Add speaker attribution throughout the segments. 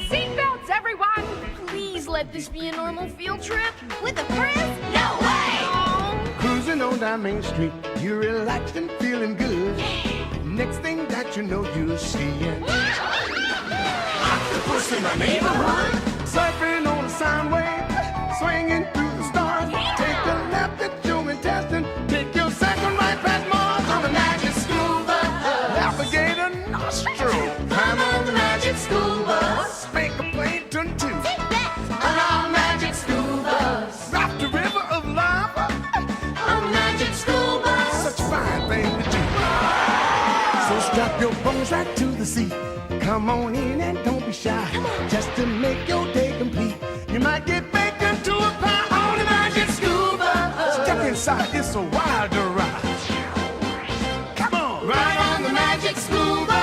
Speaker 1: Seatbelts, everyone! Please let this be a normal field trip.
Speaker 2: With a friend? No way!
Speaker 3: Cruising on down Main Street, you're relaxed and feeling good. Next thing that you know, you're seeing octopus in my neighborhood. Surfing on a sound wave, swinging through the stars. Take a left at your intestine, take your second right past Mars on the magic school bus. Alligator nostril, climb on the magic school bus. Make a plankton too.
Speaker 2: Take that!
Speaker 3: On our magic school bus. Rock the river of lava on the magic school bus. Such a fine thing to do. So strap your bones right to the seat. Come on in and don't be shy. Just to make your day complete. You might get baked into a pie on the magic school bus. Step inside, it's a wild ride. Come on, ride on the magic school bus.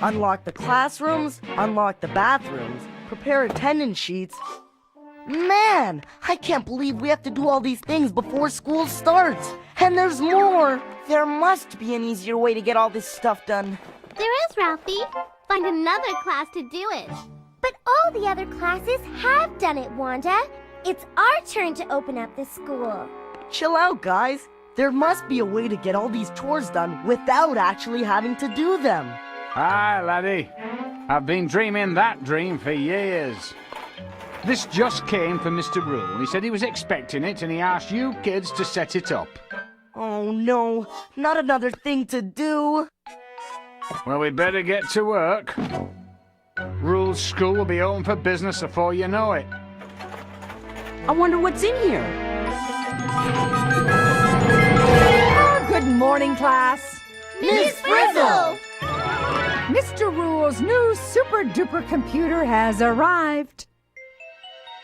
Speaker 4: Unlock the classrooms, unlock the bathrooms, prepare attendance sheets. Man, I can't believe we have to do all these things before school starts. And there's more. There must be an easier way to get all this stuff done.
Speaker 2: There is, Ralphie. Find another class to do it. But all the other classes have done it, Wanda. It's our turn to open up the school.
Speaker 4: Chill out, guys. There must be a way to get all these chores done without actually having to do them.
Speaker 5: Aye, laddie. I've been dreaming that dream for years. This just came from Mr. Rule. He said he was expecting it and he asked you kids to set it up.
Speaker 4: Oh no, not another thing to do.
Speaker 5: Well, we better get to work. Rule's school will be open for business before you know it.
Speaker 6: I wonder what's in here.
Speaker 7: Good morning, class.
Speaker 2: Miss Frizzle!
Speaker 7: Mr. Rule's new super-duper computer has arrived.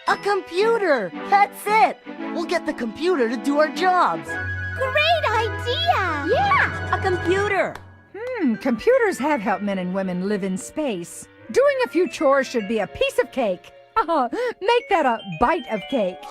Speaker 4: A computer! That's it! We'll get the computer to do our jobs.
Speaker 2: Great idea!
Speaker 6: Yeah, a computer.
Speaker 7: Computers have helped men and women live in space. Doing a few chores should be a piece of cake. Make that a bite of cake.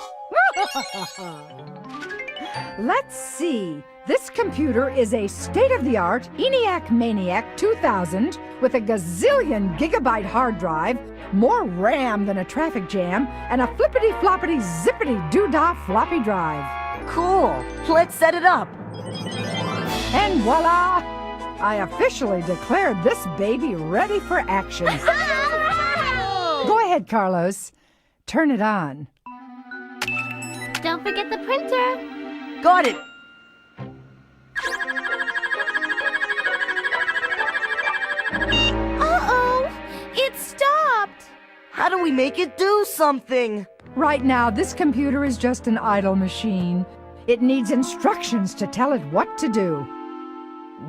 Speaker 7: Let's see. This computer is a state-of-the-art ENIAC Maniac 2000 with a gazillion gigabyte hard drive, more RAM than a traffic jam, and a flippity-floppity-zippity-doo-dah floppy drive.
Speaker 4: Cool. Let's set it up.
Speaker 7: And voila! I officially declared this baby ready for action. Go ahead, Carlos. Turn it on.
Speaker 2: Don't forget the printer.
Speaker 4: Got it.
Speaker 2: Uh-oh! It stopped!
Speaker 4: How do we make it do something?
Speaker 7: Right now, this computer is just an idle machine. It needs instructions to tell it what to do.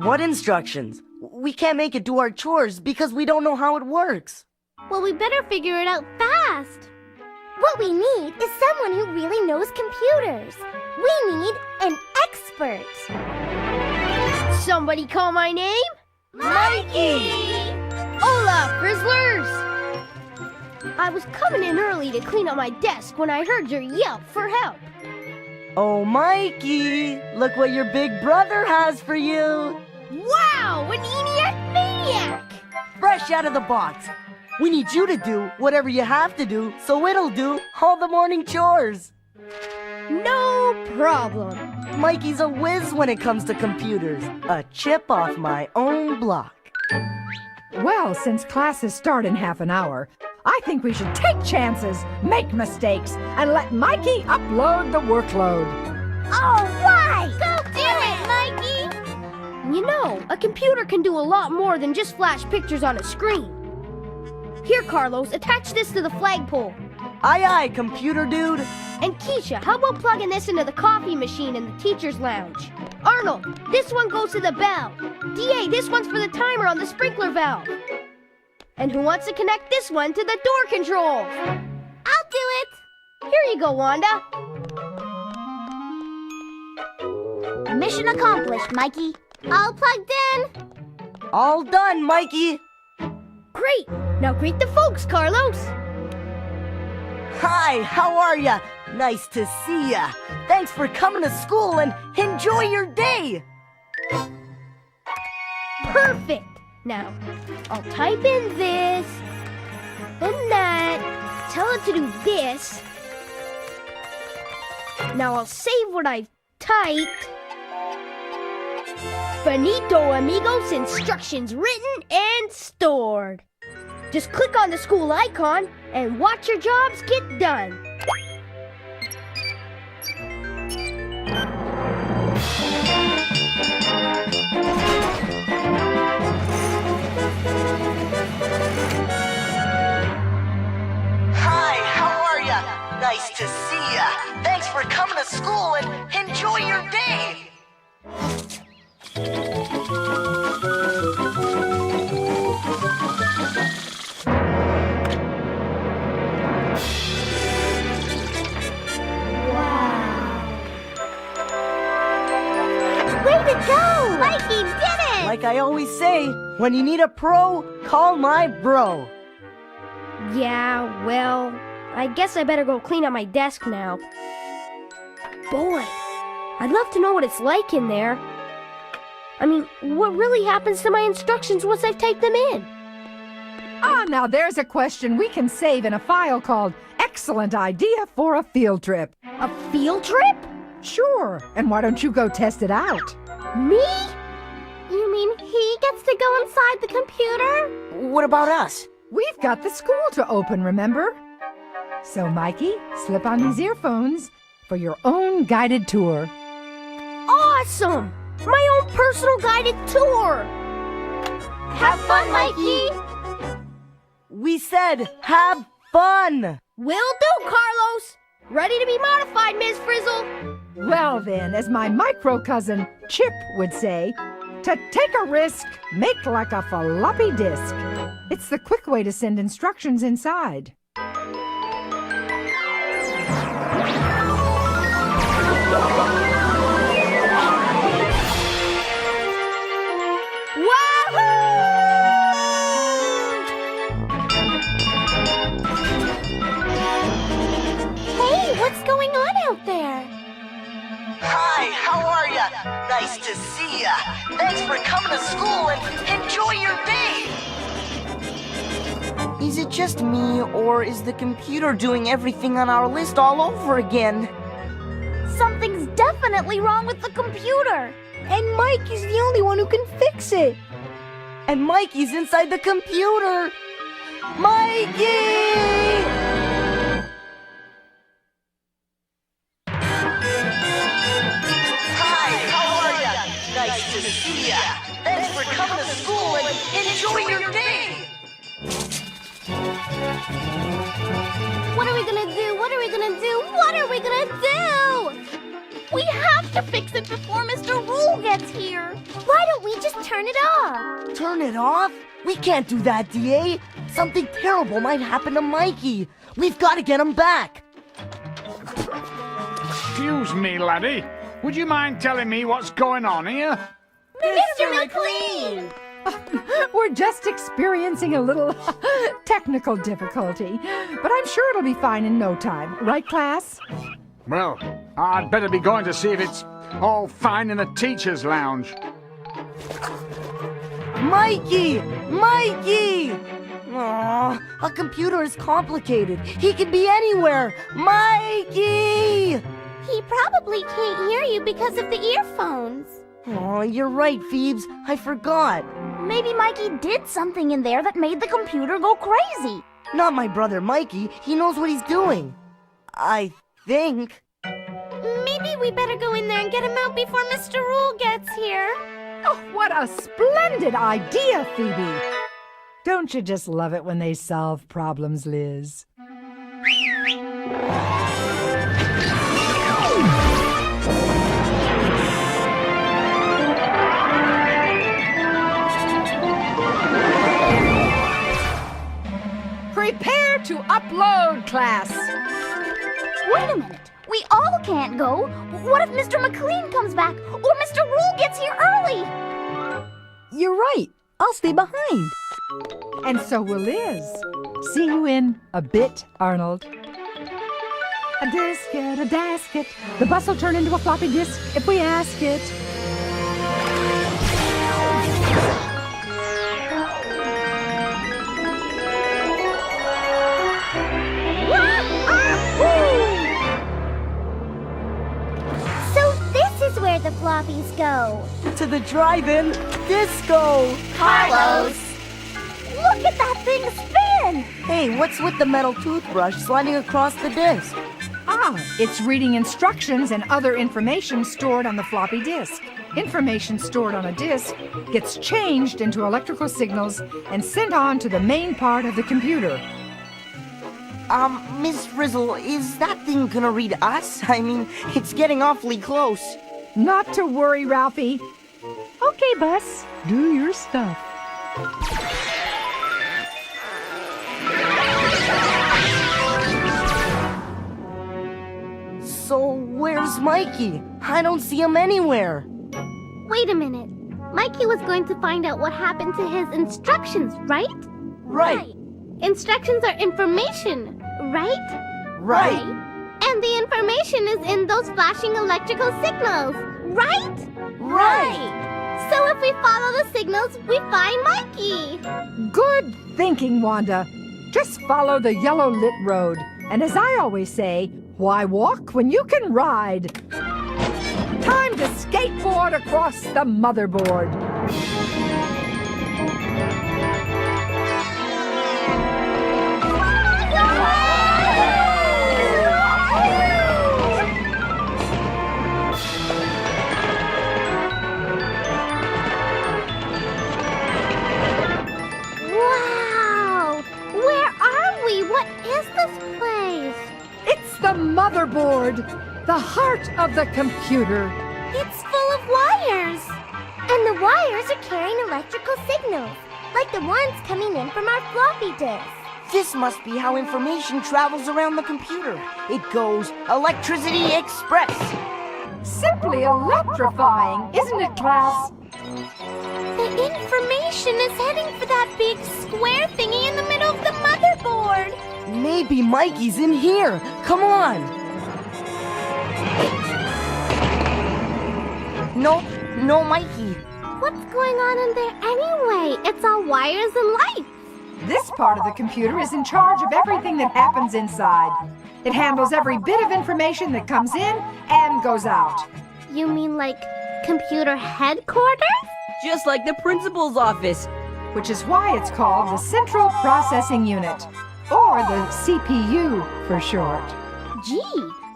Speaker 4: What instructions? We can't make it do our chores because we don't know how it works.
Speaker 2: Well, we better figure it out fast. What we need is someone who really knows computers. We need an expert.
Speaker 1: Somebody call my name?
Speaker 2: Mikey!
Speaker 1: Hola, Frizzlers! I was coming in early to clean up my desk when I heard your yelp for help.
Speaker 4: Oh, Mikey, look what your big brother has for you.
Speaker 1: Wow, an ENIAC Maniac!
Speaker 4: Fresh out of the box. We need you to do whatever you have to do so it'll do all the morning chores.
Speaker 1: No problem.
Speaker 4: Mikey's a whiz when it comes to computers. A chip off my own block.
Speaker 7: Well, since classes start in half an hour, I think we should take chances, make mistakes, and let Mikey upload the workload.
Speaker 2: All right! Go do it, Mikey!
Speaker 1: You know, a computer can do a lot more than just flash pictures on a screen. Here, Carlos, attach this to the flagpole.
Speaker 4: Aye, aye, computer dude.
Speaker 1: And Keisha, how about plugging this into the coffee machine in the teacher's lounge? Arnold, this one goes to the bell. DA, this one's for the timer on the sprinkler valve. And who wants to connect this one to the door control?
Speaker 2: I'll do it!
Speaker 1: Here you go, Wanda.
Speaker 2: Mission accomplished, Mikey. All plugged in.
Speaker 4: All done, Mikey.
Speaker 1: Great! Now greet the folks, Carlos.
Speaker 4: Hi, how are ya? Nice to see ya. Thanks for coming to school and enjoy your day.
Speaker 1: Perfect! Now, I'll type in this, then that, tell it to do this. Now I'll save what I've typed. Finito, amigos, instructions written and stored. Just click on the school icon and watch your jobs get done.
Speaker 4: Hi, how are ya? Nice to see ya. Thanks for coming to school and enjoy your day.
Speaker 2: Way to go! Mikey did it!
Speaker 4: Like I always say, when you need a pro, call my bro.
Speaker 1: Yeah, well, I guess I better go clean up my desk now. Boy, I'd love to know what it's like in there. I mean, what really happens to my instructions once I've typed them in?
Speaker 7: Ah, now there's a question we can save in a file called Excellent Idea for a Field Trip.
Speaker 1: A field trip?
Speaker 7: Sure, and why don't you go test it out?
Speaker 1: Me?
Speaker 2: You mean he gets to go inside the computer?
Speaker 4: What about us?
Speaker 7: We've got the school to open, remember? So, Mikey, slip on these earphones for your own guided tour.
Speaker 1: Awesome! My own personal guided tour!
Speaker 2: Have fun, Mikey!
Speaker 4: We said, have fun!
Speaker 1: Will do, Carlos! Ready to be modified, Ms. Frizzle!
Speaker 7: Well then, as my micro-cousin Chip would say, to take a risk, make like a floppy disk. It's the quick way to send instructions inside.
Speaker 2: Hey, what's going on out there?
Speaker 4: Hi, how are ya? Nice to see ya. Thanks for coming to school and enjoy your day. Is it just me, or is the computer doing everything on our list all over again?
Speaker 2: Something's definitely wrong with the computer.
Speaker 1: And Mike is the only one who can fix it.
Speaker 4: And Mikey's inside the computer. Mikey! Hi, how are ya? Nice to see ya. Thanks for coming to school and enjoy your day.
Speaker 2: What are we gonna do? What are we gonna do? What are we gonna do? We have to fix it before Mr. Rule gets here. Why don't we just turn it off?
Speaker 4: Turn it off? We can't do that, DA. Something terrible might happen to Mikey. We've got to get him back.
Speaker 5: Excuse me, laddie. Would you mind telling me what's going on here?
Speaker 2: Mr. McLean!
Speaker 7: We're just experiencing a little technical difficulty, but I'm sure it'll be fine in no time. Right, class?
Speaker 5: Well, I'd better be going to see if it's all fine in the teacher's lounge.
Speaker 4: Mikey! Mikey! Aw, a computer is complicated. He could be anywhere. Mikey!
Speaker 2: He probably can't hear you because of the earphones.
Speaker 4: Oh, you're right, Phoebes. I forgot.
Speaker 2: Maybe Mikey did something in there that made the computer go crazy.
Speaker 4: Not my brother Mikey. He knows what he's doing. I think.
Speaker 2: Maybe we better go in there and get him out before Mr. Rule gets here.
Speaker 7: Oh, what a splendid idea, Phoebe! Don't you just love it when they solve problems, Liz? Prepare to upload, class!
Speaker 2: Wait a minute. We all can't go. What if Mr. McLean comes back or Mr. Rule gets here early?
Speaker 6: I'll stay behind.
Speaker 7: And so will Liz. See you in a bit, Arnold. A disket, a dasket. The bus will turn into a floppy disk if we ask it.
Speaker 2: So this is where the floppies go.
Speaker 4: To the drive-in disco.
Speaker 2: Carlos! Look at that thing spin!
Speaker 4: Hey, what's with the metal toothbrush sliding across the disc?
Speaker 7: It's reading instructions and other information stored on the floppy disk. Information stored on a disk gets changed into electrical signals and sent on to the main part of the computer.
Speaker 4: Miss Frizzle, is that thing gonna read us? I mean, it's getting awfully close.
Speaker 7: Not to worry, Ralphie. Okay, Bus, do your stuff.
Speaker 4: So, where's Mikey? I don't see him anywhere.
Speaker 2: Wait a minute. Mikey was going to find out what happened to his instructions, right?
Speaker 4: Right.
Speaker 2: Instructions are information, right?
Speaker 4: Right.
Speaker 2: And the information is in those flashing electrical signals, right?
Speaker 4: Right.
Speaker 2: So if we follow the signals, we find Mikey.
Speaker 7: Good thinking, Wanda. Just follow the yellow lit road. And as I always say, why walk when you can ride? Time to skateboard across the motherboard.
Speaker 2: Wow! Where are we? What is this place?
Speaker 7: It's the motherboard, the heart of the computer.
Speaker 2: It's full of wires. And the wires are carrying electrical signals, like the ones coming in from our floppy disk.
Speaker 4: This must be how information travels around the computer. It goes Electricity Express.
Speaker 7: Simply electrifying, isn't it, class?
Speaker 2: The information is heading for that big square thingy in the middle of the motherboard.
Speaker 4: Maybe Mikey's in here. Come on. No Mikey.
Speaker 2: What's going on in there anyway? It's all wires and lights.
Speaker 7: This part of the computer is in charge of everything that happens inside. It handles every bit of information that comes in and goes out.
Speaker 2: You mean like computer headquarters?
Speaker 6: Just like the principal's office.
Speaker 7: Which is why it's called the Central Processing Unit, or the CPU for short.
Speaker 2: Gee,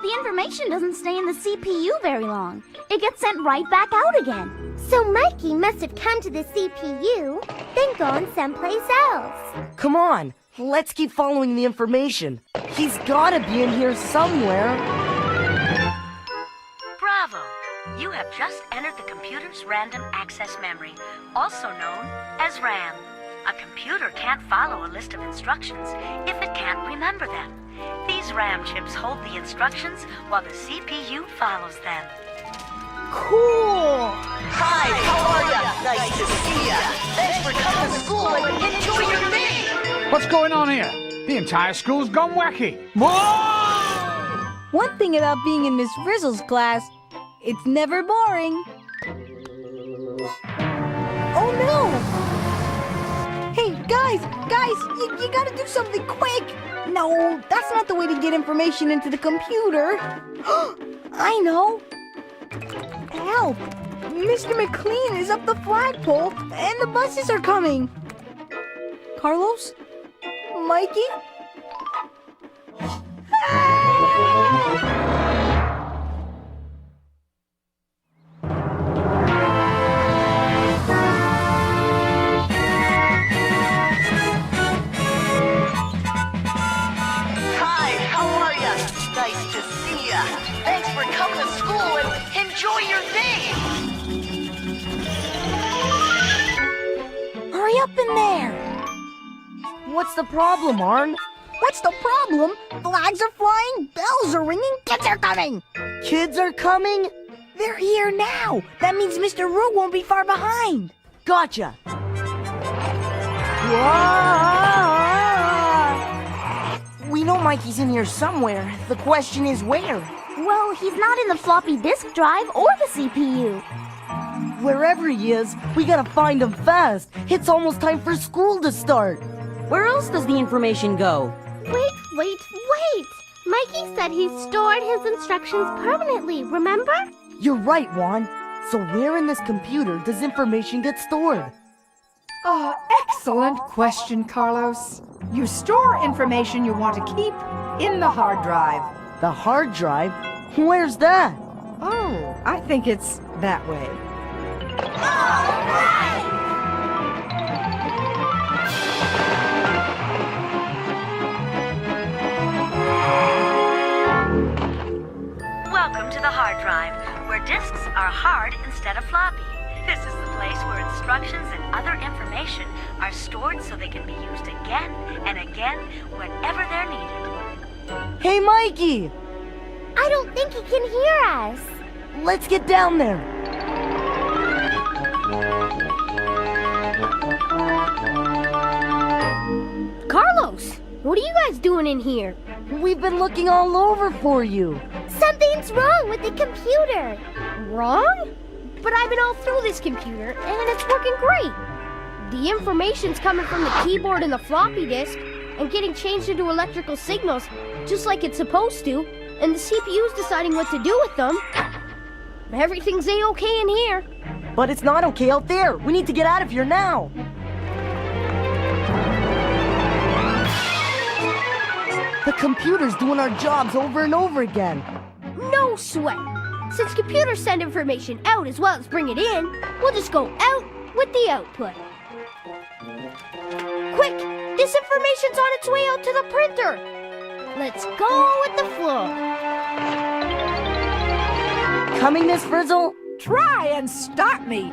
Speaker 2: the information doesn't stay in the CPU very long. It gets sent right back out again. So Mikey must have come to the CPU, then gone someplace else.
Speaker 4: Come on. Let's keep following the information. He's gotta be in here somewhere.
Speaker 8: Bravo! You have just entered the computer's random access memory, also known as RAM. A computer can't follow a list of instructions if it can't remember them. These RAM chips hold the instructions while the CPU follows them.
Speaker 4: Cool.
Speaker 9: Hi, how are ya? Nice to see ya. Thanks for coming to school and enjoy your day.
Speaker 5: What's going on here? The entire school's gone wacky. Whoa!
Speaker 6: One thing about being in Miss Frizzle's class, it's never boring. Oh no! Hey, guys, you gotta do something quick! No, that's not the way to get information into the computer. I know! Help! Mr. McLean is up the flagpole and the buses are coming! Carlos? Mikey?
Speaker 9: Hi, how are ya? Nice to see ya. Thanks for coming to school and enjoy your day.
Speaker 6: Hurry up in there!
Speaker 4: What's the problem, Arn?
Speaker 6: What's the problem? Flags are flying, bells are ringing, kids are coming!
Speaker 4: Kids are coming?
Speaker 6: They're here now! That means Mr. Roo won't be far behind!
Speaker 4: Gotcha. We know Mikey's in here somewhere. The question is where?
Speaker 2: Well, he's not in the floppy disk drive or the CPU.
Speaker 4: Wherever he is, we gotta find him fast. It's almost time for school to start.
Speaker 10: Where else does the information go?
Speaker 2: Wait. Mikey said he stored his instructions permanently, remember?
Speaker 4: You're right, Juan. So where in this computer does information get stored?
Speaker 7: Excellent question, Carlos. You store information you want to keep in the hard drive.
Speaker 4: The hard drive? Where's that?
Speaker 7: Oh, I think it's that way.
Speaker 8: Welcome to the hard drive, where disks are hard instead of floppy. This is the place where instructions and other information are stored so they can be used again and again whenever they're needed.
Speaker 4: Hey, Mikey!
Speaker 2: I don't think he can hear us.
Speaker 4: Let's get down there.
Speaker 1: Carlos, what are you guys doing in here?
Speaker 4: We've been looking all over for you.
Speaker 2: Something's wrong with the computer.
Speaker 1: Wrong? But I've been all through this computer, and it's working great. The information's coming from the keyboard and the floppy disk, and getting changed into electrical signals, just like it's supposed to, and the CPU's deciding what to do with them. Everything's A-okay in here.
Speaker 4: But it's not okay out there. We need to get out of here now. The computer's doing our jobs over and over again.
Speaker 1: No sweat. Since computers send information out as well as bring it in, we'll just go out with the output. Quick! This information's on its way out to the printer. Let's go with the flow.
Speaker 4: Coming, Miss Frizzle?
Speaker 7: Try and stop me.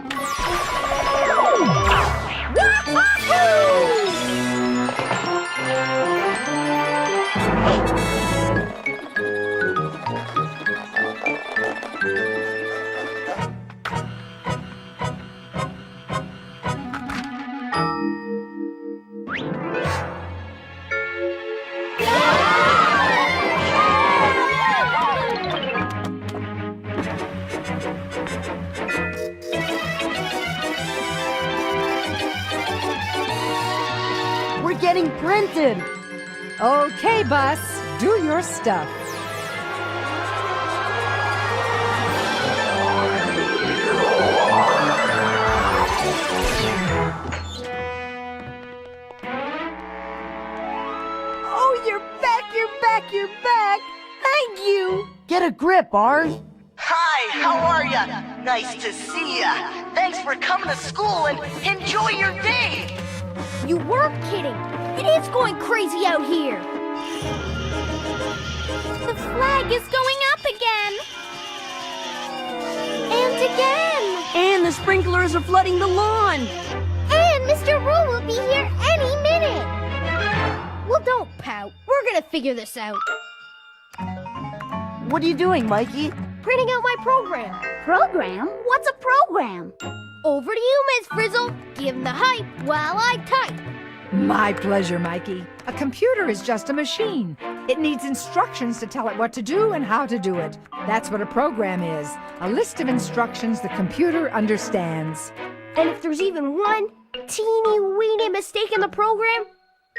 Speaker 4: We're getting printed.
Speaker 7: Okay, Bus, do your stuff.
Speaker 6: Oh, you're back. Thank you.
Speaker 4: Get a grip, Arn.
Speaker 9: Hi, how are ya? Nice to see ya. Thanks for coming to school and enjoy your day.
Speaker 1: You weren't kidding. It is going crazy out here.
Speaker 2: The flag is going up again. And again.
Speaker 10: And the sprinklers are flooding the lawn.
Speaker 2: And Mr. Rule will be here any minute.
Speaker 1: Well, don't pout. We're gonna figure this out.
Speaker 4: What are you doing, Mikey?
Speaker 1: Printing out my program.
Speaker 2: Program? What's a program?
Speaker 1: Over to you, Miss Frizzle. Give 'em the hype while I type.
Speaker 7: My pleasure, Mikey. A computer is just a machine. It needs instructions to tell it what to do and how to do it. That's what a program is. A list of instructions the computer understands.
Speaker 1: And if there's even one teeny weeny mistake in the program,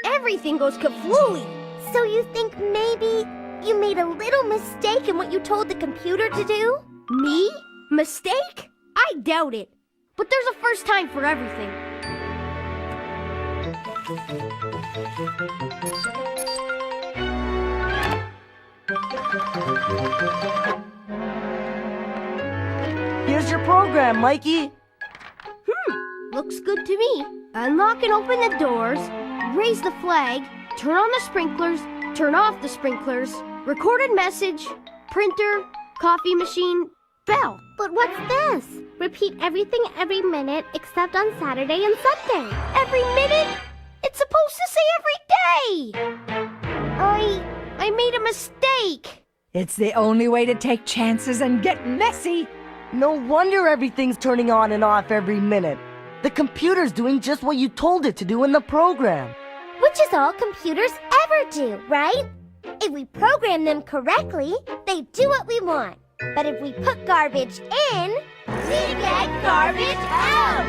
Speaker 1: everything goes kaflooey.
Speaker 2: So you think maybe you made a little mistake in what you told the computer to do?
Speaker 1: Me? Mistake? I doubt it. But there's a first time for everything.
Speaker 4: Here's your program, Mikey.
Speaker 1: Looks good to me. Unlock and open the doors, raise the flag, turn on the sprinklers, turn off the sprinklers, recorded message, printer, coffee machine, bell.
Speaker 2: But what's this? Repeat everything every minute except on Saturday and Sunday.
Speaker 1: Every minute? It's supposed to say every day! I made a mistake!
Speaker 7: It's the only way to take chances and get messy.
Speaker 4: No wonder everything's turning on and off every minute. The computer's doing just what you told it to do in the program.
Speaker 2: Which is all computers ever do, right? If we program them correctly, they do what we want. But if we put garbage in, we get garbage out!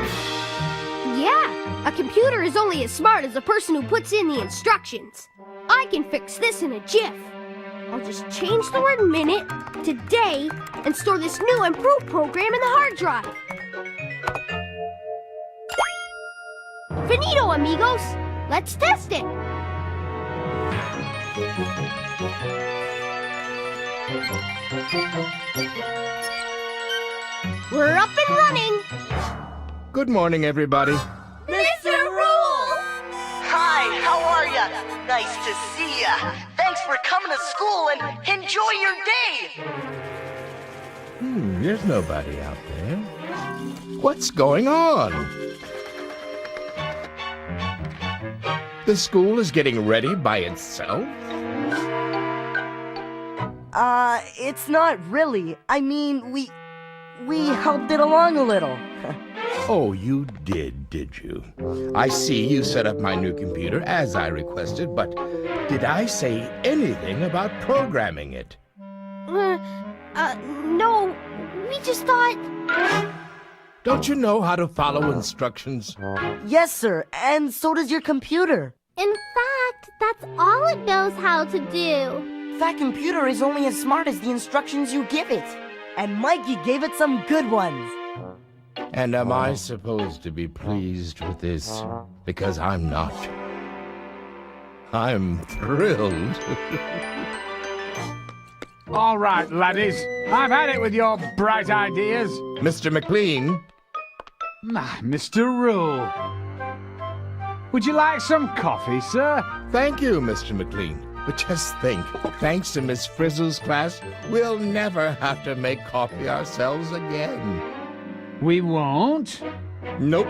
Speaker 1: Yeah, a computer is only as smart as the person who puts in the instructions. I can fix this in a jiff. I'll just change the word minute to day and store this new improved program in the hard drive. Finito, amigos! Let's test it! We're up and running!
Speaker 11: Good morning, everybody.
Speaker 2: Mr. Rule!
Speaker 9: Hi, how are ya? Nice to see ya. Thanks for coming to school and enjoy your day.
Speaker 11: There's nobody out there. What's going on? The school is getting ready by itself?
Speaker 4: It's not really. I mean, we helped it along a little.
Speaker 11: Oh, you did you? I see you set up my new computer as I requested, but did I say anything about programming it?
Speaker 1: No, we just thought...
Speaker 11: Don't you know how to follow instructions?
Speaker 4: Yes, sir, and so does your computer.
Speaker 2: In fact, that's all it knows how to do.
Speaker 4: That computer is only as smart as the instructions you give it. And Mikey gave it some good ones.
Speaker 11: And am I supposed to be pleased with this? Because I'm not. I'm thrilled.
Speaker 5: All right, laddies. I've had it with your bright ideas.
Speaker 11: Mr. McLean.
Speaker 5: Mr. Rule. Would you like some coffee, sir?
Speaker 11: Thank you, Mr. McLean. But just think, thanks to Miss Frizzle's class, we'll never have to make coffee ourselves again.
Speaker 5: We won't?
Speaker 11: Nope.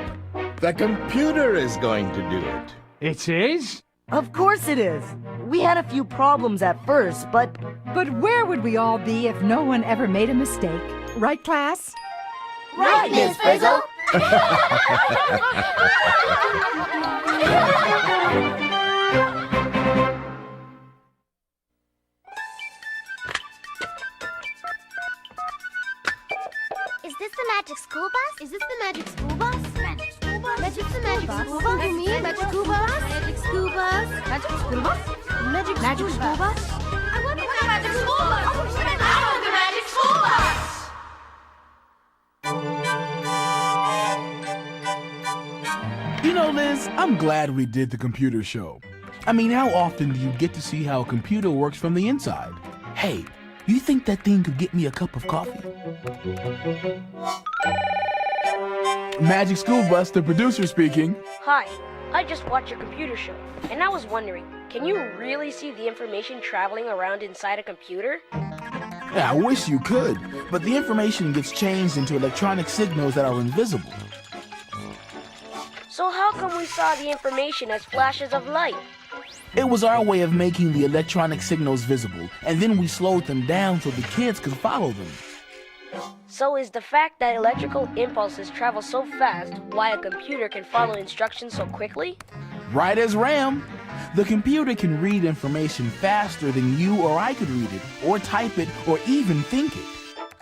Speaker 11: The computer is going to do it.
Speaker 5: It is?
Speaker 4: Of course it is. We had a few problems at first, but...
Speaker 7: But where would we all be if no one ever made a mistake? Right, class?
Speaker 2: Right, Miss Frizzle! Is this the magic school bus? Is this the magic school bus? Magic school bus? Magic the magic school bus? You mean magic school bus? Magic school bus? Magic school bus? Magic school bus? I wonder what the magic school bus? I want the magic school bus!
Speaker 12: You know, Liz, I'm glad we did the computer show. I mean, how often do you get to see how a computer works from the inside? Hey, you think that thing could get me a cup of coffee? Magic School Bus, the producer speaking.
Speaker 13: Hi, I just watched your computer show, and I was wondering, can you really see the information traveling around inside a computer?
Speaker 12: Yeah, I wish you could, but the information gets changed into electronic signals that are invisible.
Speaker 13: So how come we saw the information as flashes of light?
Speaker 12: It was our way of making the electronic signals visible, and then we slowed them down so the kids could follow them.
Speaker 13: So is the fact that electrical impulses travel so fast why a computer can follow instructions so quickly?
Speaker 12: Right as RAM. The computer can read information faster than you or I could read it, or type it, or even think it.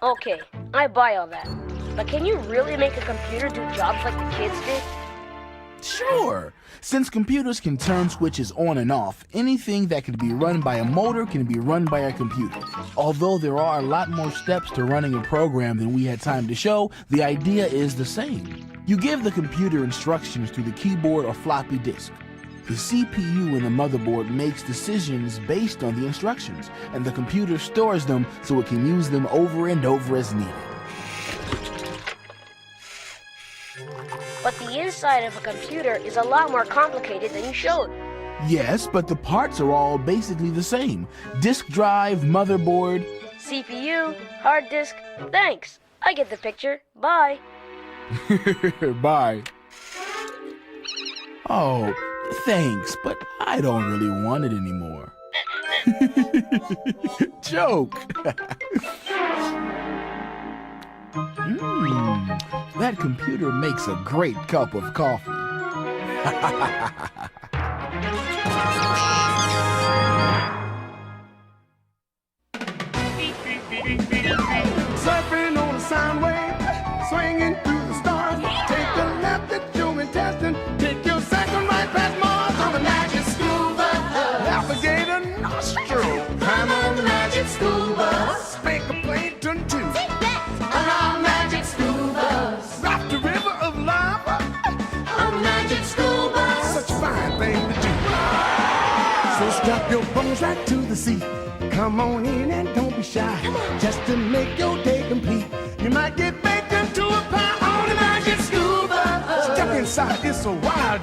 Speaker 13: Okay, I buy all that. But can you really make a computer do jobs like the kids did?
Speaker 12: Sure! Since computers can turn switches on and off, anything that can be run by a motor can be run by a computer. Although there are a lot more steps to running a program than we had time to show, the idea is the same. You give the computer instructions through the keyboard or floppy disk. The CPU in the motherboard makes decisions based on the instructions, and the computer stores them so it can use them over and over as needed.
Speaker 13: But the inside of a computer is a lot more complicated than you showed.
Speaker 12: Yes, but the parts are all basically the same. Disk drive, motherboard...
Speaker 13: CPU, hard disk, thanks. I get the picture. Bye.
Speaker 12: Bye. Oh, thanks, but I don't really want it anymore. Joke. That computer makes a great cup of coffee.
Speaker 3: Surfing on a sound wave, swinging through the stars. Take a left at your intestine, take your second right past Mars on the magic school bus. Navigator nostril, climb on the magic school bus. Make a Plankton too. On our magic school bus. Rock the river of lava on the magic school bus. Such a fine thing to do. So strap your bones right to the seat. Come on in and don't be shy. Just to make your day complete. You might get baked into a pie on the magic school bus. Step inside, it's a wild